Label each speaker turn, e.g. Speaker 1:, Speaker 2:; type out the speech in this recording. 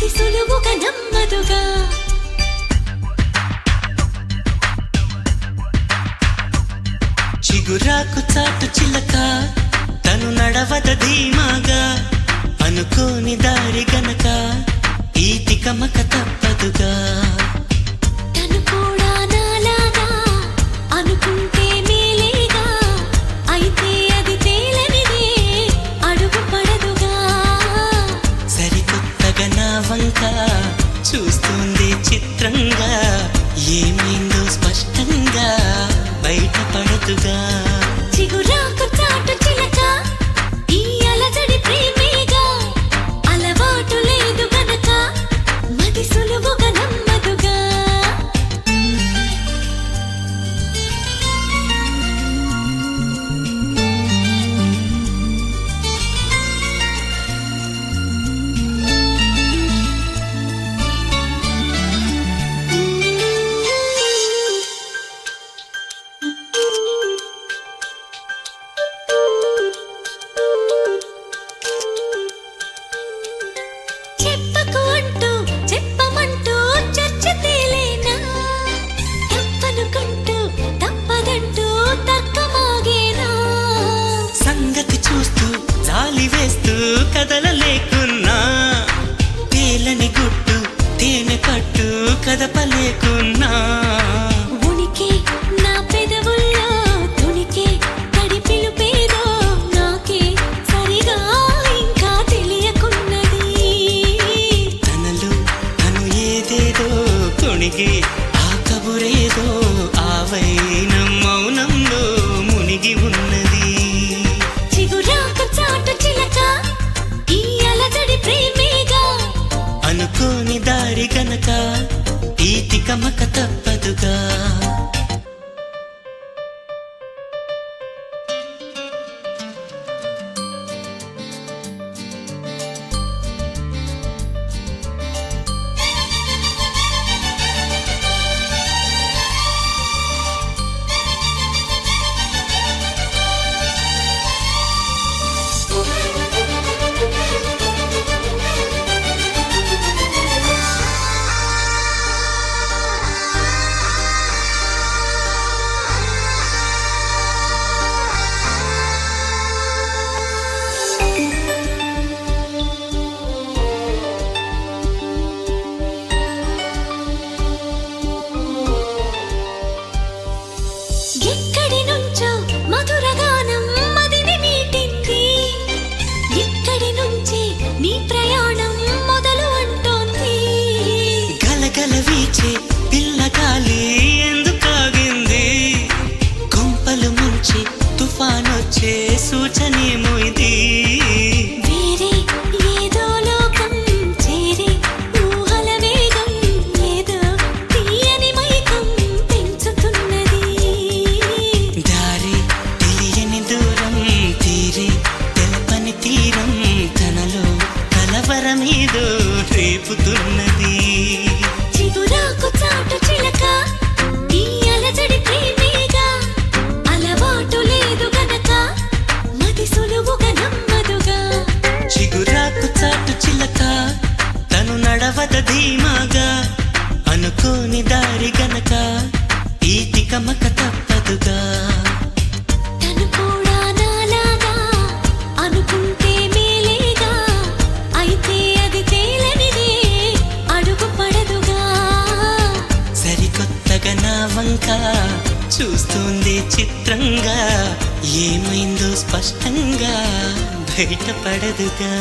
Speaker 1: మది సులువుగా నమ్మదుగా
Speaker 2: చిగురాకు చాటు చిలక తను నడవద ధీమాగా అనుకోని దారి గనక ఈ తికమక తప్పదుగా
Speaker 1: తను కూడా నాలాగా అనుకుంటే మేలేగా అయితే అది తేలనిదే అడుగు పడదుగా
Speaker 2: సరికొత్తగా నా వంక చూస్తుంది చిత్రంగా ఏమైందో స్పష్టంగా బయటపడదుగా
Speaker 1: చిగురాకు చాటు చిలక ఈ అలజడి ప్రేమేగా అలవాటు లేదు గనక మది సులువుగా నమ్మదుగా చెప్పకు అంటూ చెప్పమంటూ చర్చ తేలేనా తప్పనుకుంటూ తప్పదంటూ తర్కమాగేనా
Speaker 2: సంగతి చూస్తూ జాలి వేస్తూ కదలలేకున్నా తేలని గుట్టు తేనె పట్టు కదపలేకున్నా
Speaker 1: ఉనికి నా పెదవుల్లో తునికి తడి పిలుపేదో నాకే సరిగా ఇంకా తెలియకున్నది
Speaker 2: తనలు తను ఏదేదో కొణిగి ఆ కబురేదో ఆవైనం మౌనంలో మునిగి ఉన్నది
Speaker 1: చిగురాకు చాటు చిలక ఈ అలజడి ప్రేమేగా
Speaker 2: అనుకోని దారి గనక ఈ తికమక తప్పదుగా
Speaker 1: ఎక్కడి నుంచో మధురగానం మదిని మీటింది ఇక్కడి నుంచి నీ ప్రయాణం మొదలు అంటోంది
Speaker 2: గలగల వీచే పిల్లగాలి ఎందుకాగింది కొంపలు ముంచి తుఫానొచ్చే సూచనేమో ఇది
Speaker 1: వేరే ఏదో లోకం చేరి ఊహల వేగం ఏదో తీయని మైకం పెంచుతున్నది
Speaker 2: దారి తెలియని దూరం తీరి తెలపని తీరం తనలో కలవరమేదో రేపుతున్నది
Speaker 1: చిగురాకు చాటు చిలక ఈ అలజడి ప్రేమేగా అలవాటు లేదు గనక మది సులువుగా నమ్మదుగా
Speaker 2: చిగురాకు చాటు చిలక తను నడవద ధీమాగా అనుకోని దారి గనక ఈ తికమక తప్పదుగా
Speaker 1: తను కూడా నాలాగా అనుకుంటే మేలేగా అయితే అది తేలనిదే అడుగు పడదుగా
Speaker 2: సరికొత్తగా నా వంక చూస్తుంది చిత్రంగా ఏమైందో స్పష్టంగా బయటపడదుగా